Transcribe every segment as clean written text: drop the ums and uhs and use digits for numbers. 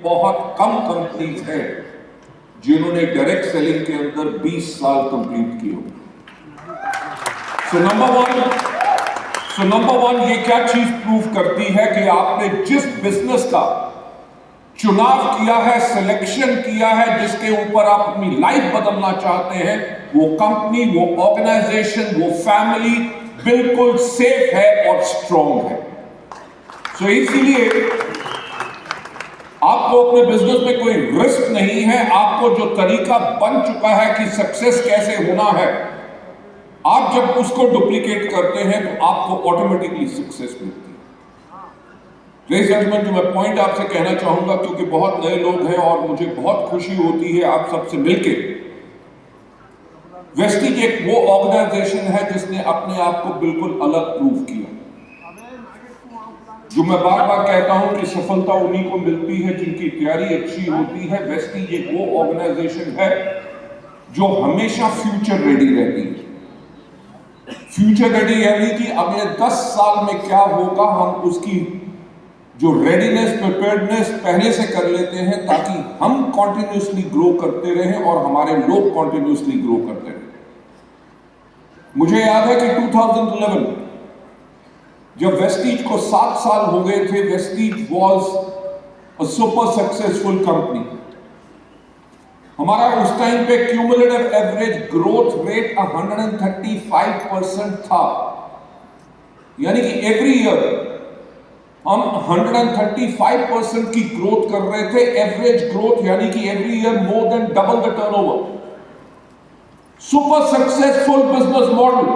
बहुत कम कंपनीज है जिन्होंने डायरेक्ट सेलिंग के अंदर 20 साल कंप्लीट किए हो। सो नंबर वन ये क्या चीज प्रूव करती है कि आपने जिस बिजनेस का चुनाव किया है, सिलेक्शन किया है, जिसके ऊपर आप अपनी लाइफ बदलना चाहते हैं, वो कंपनी, वो ऑर्गेनाइजेशन, वो फैमिली बिल्कुल सेफ है और स्ट्रॉन्ग है। सो इसीलिए आपको अपने बिजनेस में कोई रिस्क नहीं है। आपको जो तरीका बन चुका है कि सक्सेस कैसे होना है, आप जब उसको डुप्लीकेट करते हैं तो आपको ऑटोमेटिकली सक्सेस मिलती है। लेडीज एंड जेंटलमैन, जो मैं पॉइंट आपसे कहना चाहूंगा, क्योंकि बहुत नए लोग हैं और मुझे बहुत खुशी होती है आप सबसे मिलके, वेस्टीज एक वो ऑर्गेनाइजेशन है जिसने अपने आप को बिल्कुल अलग प्रूव किया। जो मैं बार बार कहता हूं कि सफलता उन्हीं को मिलती है जिनकी तैयारी अच्छी होती है। वेस्टीज एक वो ऑर्गेनाइजेशन है जो हमेशा फ्यूचर रेडी रहती है। फ्यूचर रेडी यानी कि अगले 10 साल में क्या होगा, हम उसकी जो रेडीनेस, प्रिपेयर्डनेस पहले से कर लेते हैं ताकि हम कॉन्टिन्यूसली ग्रो करते रहें और हमारे लोग कॉन्टिन्यूसली ग्रो करते रहें। मुझे याद है कि 2011 जब वेस्टीज को 7 साल हो गए थे, Vestige was a super successful company. हमारा उस टाइम पे क्यूमुलेटिव एवरेज ग्रोथ रेट 135% था, यानी कि एवरी ईयर हम 135% की ग्रोथ कर रहे थे। एवरेज ग्रोथ यानी कि every year more than double the turnover. Super successful business model.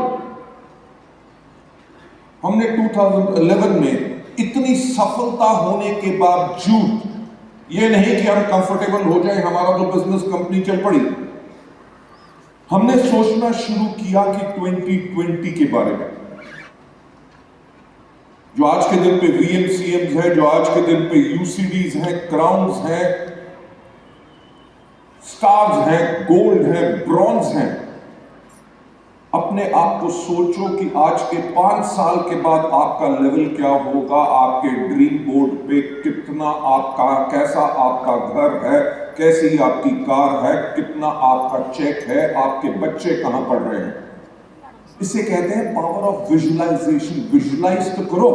हमने 2011 में इतनी सफलता होने के बावजूद, ये नहीं कि हम कंफर्टेबल हो जाए, हमारा तो बिजनेस कंपनी चल पड़ी, हमने सोचना शुरू किया कि 2020 के बारे में। जो आज के दिन पे VMCMs है, जो आज के दिन पे UCDs हैं, क्राउन्स हैं, स्टार्स हैं, गोल्ड है, ब्रॉन्ज हैं। अपने आप को सोचो कि आज के 5 साल के बाद आपका लेवल क्या होगा, आपके ड्रीम बोर्ड पे कितना आपका, कैसा आपका घर है, कैसी आपकी कार है, कितना आपका चेक है, आपके बच्चे कहां पढ़ रहे हैं। इसे कहते हैं पावर ऑफ विजुअलाइजेशन। विजुअलाइज तो करो।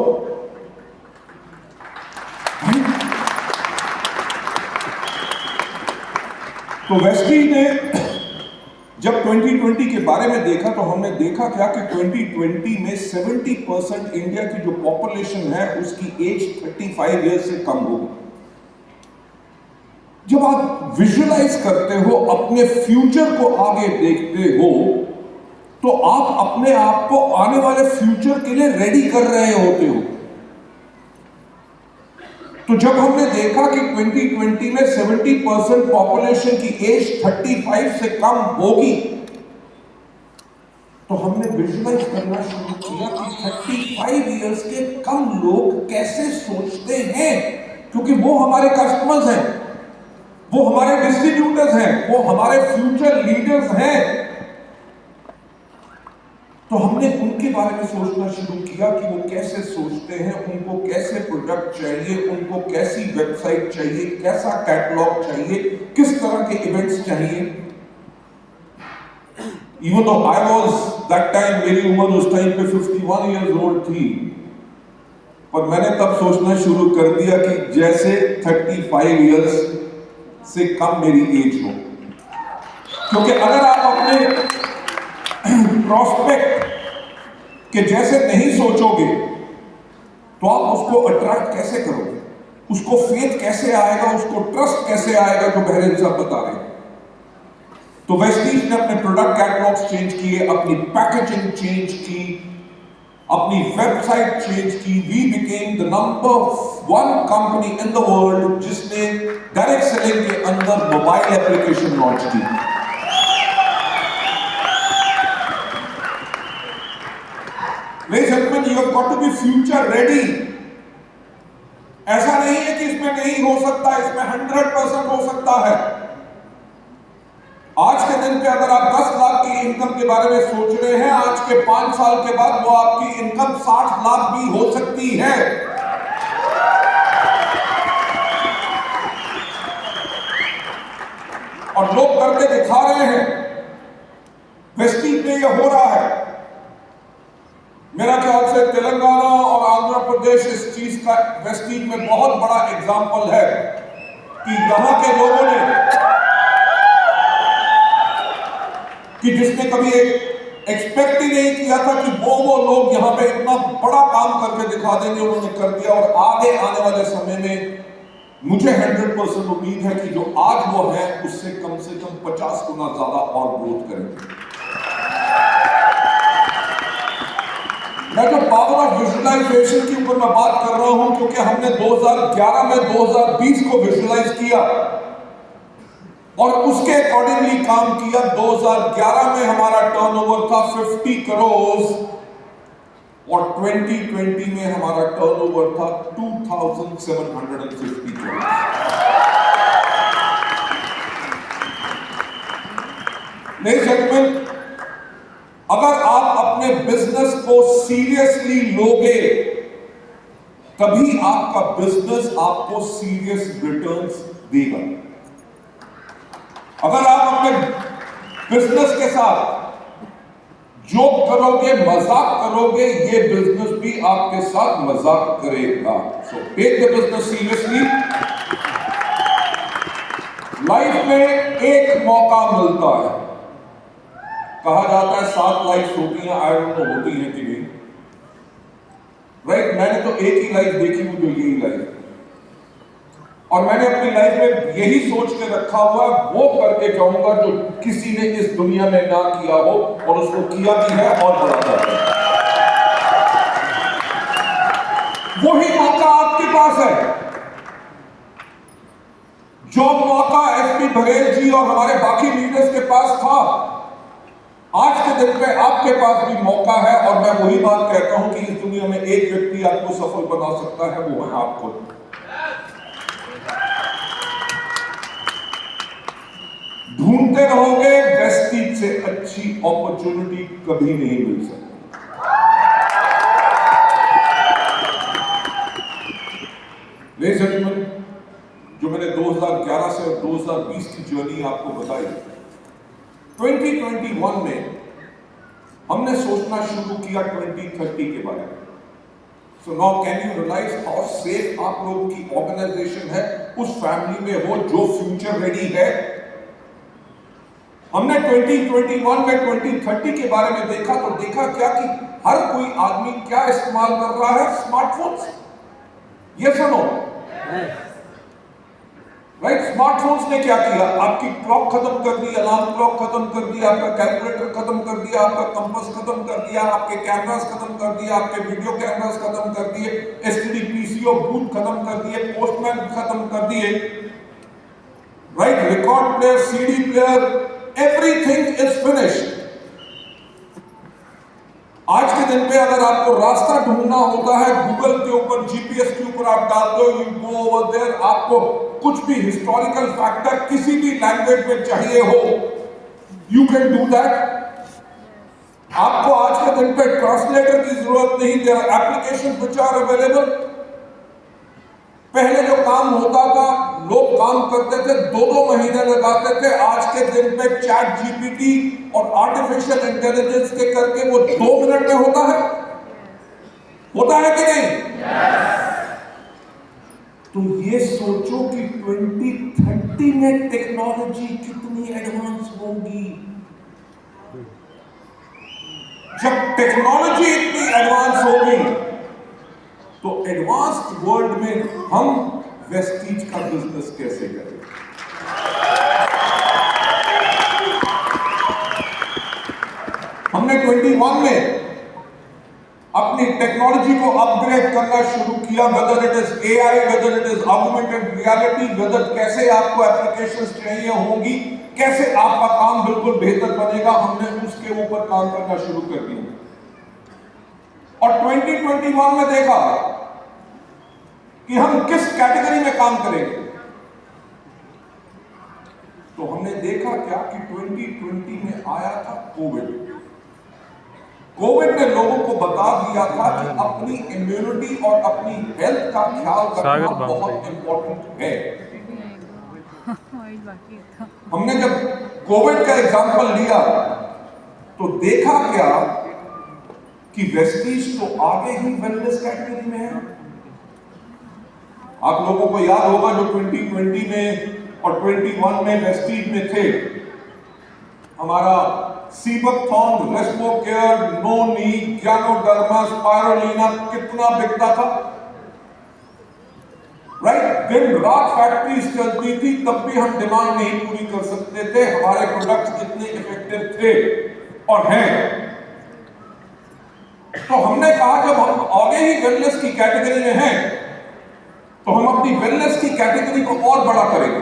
तो वेस्टीज ने जब 2020 के बारे में देखा तो हमने देखा क्या कि 2020 में 70% इंडिया की जो पॉपुलेशन है उसकी एज 35 ईयर्स से कम होगी। जब आप विजुअलाइज करते हो, अपने फ्यूचर को आगे देखते हो, तो आप अपने आप को आने वाले फ्यूचर के लिए रेडी कर रहे होते हो। तो जब हमने देखा कि 2020 में 70% पॉपुलेशन की एज 35 से कम होगी, तो हमने विजुअलाइज करना शुरू किया कि 35 इयर्स के कम लोग कैसे सोचते हैं, क्योंकि वो हमारे कस्टमर्स हैं, वो हमारे डिस्ट्रीब्यूटर्स हैं, वो हमारे फ्यूचर लीडर्स हैं। तो हमने उनके बारे में सोचना शुरू किया कि वो कैसे सोचते हैं, उनको कैसे प्रोडक्ट चाहिए, उनको कैसी वेबसाइट चाहिए, कैसा कैटलॉग चाहिए, किस तरह के इवेंट्स चाहिए। Even though I was that time, मेरी उम्र उस टाइम पे 51 इयर्स ओल्ड थी, पर मैंने तब सोचना शुरू कर दिया कि जैसे 35 इयर्स से कम मेरी एज हो। क्योंकि अगर आप अपने प्रॉस्पेक्ट के जैसे नहीं सोचोगे तो आप उसको अट्रैक्ट कैसे करोगे, उसको फेथ कैसे आएगा, उसको ट्रस्ट कैसे आएगा, जो बहरे साहब बता रहे हैं। तो वेस्टीज ने अपने प्रोडक्ट कैटलॉग्स चेंज किए, अपनी पैकेजिंग चेंज की, अपनी वेबसाइट चेंज की। We became the number 1 company in the world जिसने डायरेक्ट सेलिंग के अंदर मोबाइल एप्लीकेशन लॉन्च की। Ladies and gentlemen, you have got to be future ready. ऐसा नहीं है कि इसमें नहीं हो सकता, इसमें 100% हो सकता है। आज के दिन पे अगर आप 10 लाख की इनकम के बारे में सोच रहे हैं, आज के 5 साल के बाद वो आपकी इनकम 60 लाख भी हो सकती है। करके दिखा रहे हैं, वेस्टीज में यह हो रहा है। मेरा ख्याल से तेलंगाना और आंध्र प्रदेश इस चीज का वेस्टीज में बहुत बड़ा एग्जाम्पल है कि यहां के लोगों ने, कि जिसने कभी एक्सपेक्ट ही नहीं किया था कि वो लोग यहां पे इतना बड़ा काम करके दिखा देंगे, उन्होंने कर दिया। और आगे आने वाले समय में मुझे 100% उम्मीद है कि जो आज वो है उससे कम 50 गुना ज्यादा और ग्रोथ करेंगे। मैं जो पावर ऑफ विजुअलाइजेशन के ऊपर मैं बात कर रहा हूं, क्योंकि हमने 2011 में 2020 को विजुअलाइज किया और उसके अकॉर्डिंगली काम किया। 2011 में हमारा टर्नओवर था 50 करोड़ और 2020 में हमारा टर्नओवर था 2750 करोड़। Ladies and gentlemen, अगर आप अपने बिजनेस को सीरियसली लोगे तभी आपका बिजनेस आपको सीरियस रिटर्न्स देगा। अगर आप अपने बिजनेस के साथ जोक करोगे, मजाक करोगे, ये बिजनेस भी आपके साथ मजाक करेगा। So take the business seriously. Life में एक मौका मिलता है, कहा जाता है 7 लाइफ होती हैं, आई डोंट नो होती हैं कि नहीं, राइट? मैंने तो एक ही लाइफ देखी हुई, जो यही लाइफ, और मैंने अपनी लाइफ में यही सोच के रखा हुआ, वो करके जाऊंगा जो किसी ने इस दुनिया में ना किया हो, और उसको किया भी है और बढ़ाता है। वही मौका आपके पास है, जो मौका एसपी बघेल जी और हमारे बाकी लीडर्स के पास था, आज के दिन पे आपके पास भी मौका है। और मैं वही बात कहता हूं कि इस दुनिया में एक व्यक्ति आपको सफल बना सकता है, वो है आप खुद। ढूंढते रहोगे, वेस्टीज से अच्छी अपॉर्चुनिटी कभी नहीं मिल सकती। लेडीज एंड जेंटलमैन, जो मैंने 2011 से 2020 की जर्नी आपको बताई, 2021 में हमने सोचना शुरू किया 2030 के बारे में। So now can you realise how safe आप लोगों की ऑर्गेनाइजेशन है, उस फैमिली में हो जो फ्यूचर रेडी है। हमने 2021 में 2030 के बारे में देखा, तो देखा क्या कि हर कोई आदमी क्या इस्तेमाल कर रहा है? स्मार्टफोन्स। ये सुनो, राइट? स्मार्टफोन्स ने क्या किया? आपकी क्लॉक खत्म कर दी, अलार्म क्लॉक खत्म कर दिया, आपका कैलकुलेटर खत्म कर दिया, आपका कंपास खत्म कर दिया, आपके कैमरास खत्म कर दिया, आपके वीडियो कैमरास खत्म कर दिए, एसटीडी पीसीओ बूथ खत्म कर दिए, पोस्टमैन खत्म कर दिए, right? Record player, CD player, everything is finished. आज के दिन पे अगर आपको रास्ता ढूंढना होता है, गूगल के ऊपर, जीपीएस के ऊपर आप डाल दो, यू गो ओवर देयर, आपको कुछ भी हिस्टोरिकल फैक्टर किसी भी लैंग्वेज में चाहिए हो, यू कैन डू दैट। आपको आज के दिन पे ट्रांसलेटर की जरूरत नहीं, there are applications which are available. पहले जो काम होता था, लोग काम करते थे 2-2 महीने लगाते थे, आज के दिन पे चैट जीपीटी और आर्टिफिशियल इंटेलिजेंस के करके वो 2 मिनट में होता है कि नहीं? तो ये सोचो कि 2030 में टेक्नोलॉजी कितनी एडवांस होगी। जब टेक्नोलॉजी इतनी एडवांस होगी तो एडवांस्ड वर्ल्ड में हम वेस्टीज का बिजनेस कैसे करें? हमने 21 में अपनी टेक्नोलॉजी को अपग्रेड करना शुरू किया, whether it is AI, whether it is augmented reality, whether कैसे आपको एप्लीकेशंस चाहिए होंगी, कैसे आपका काम बिल्कुल बेहतर बनेगा, हमने उसके ऊपर काम करना शुरू कर दिया। और 2021 में देखा कि हम किस कैटेगरी में काम करेंगे। तो हमने देखा क्या कि 2020 में आया था कोविड। कोविड ने लोगों को बता दिया था कि अपनी इम्यूनिटी और अपनी हेल्थ का ख्याल रखना बहुत इंपॉर्टेंट है। हमने जब कोविड का एग्जांपल लिया तो देखा क्या कि वेस्टीज तो आगे ही वेलनेस कैटेगरी में है। आप लोगों को याद होगा जो 2020 में और 21 में वेस्टीज में थे, हमारा सीबकथॉर्न, रेस्पोकेयर, नोनी, ग्यानोडर्मा, स्पाइरुलिना कितना बिकता था, राइट? दिन रात फैक्ट्रीज चलती थी, तब भी हम डिमांड नहीं पूरी कर सकते थे। हमारे प्रोडक्ट्स इतने इफेक्टिव थे और हैं। तो हमने कहा जब हम आगे ही वेलनेस की कैटेगरी में हैं तो हम अपनी वेलनेस की कैटेगरी को और बड़ा करेंगे।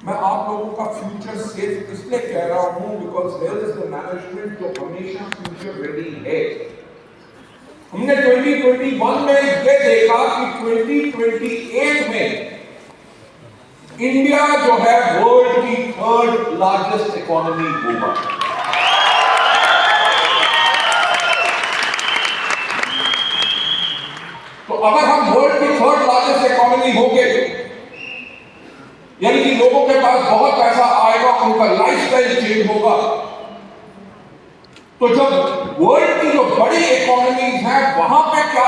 मैं आप लोगों का फ्यूचर सेफ इसलिए कह रहा हूं because here is the management जो हमेशा फ्यूचर रेडी है। हमने 2021 में ये देखा कि 2028 में इंडिया जो है वर्ल्ड की 3rd लार्जेस्ट इकोनॉमी होगा। तो अगर हम वर्ल्ड की 3rd लार्जेस्ट इकोनॉमी होंगे, यानी कि लोगों के पास बहुत पैसा आएगा, उनका लाइफस्टाइल चेंज होगा, तो जब वर्ल्ड की जो बड़ी इकोनॉमीज हैं वहां पे क्या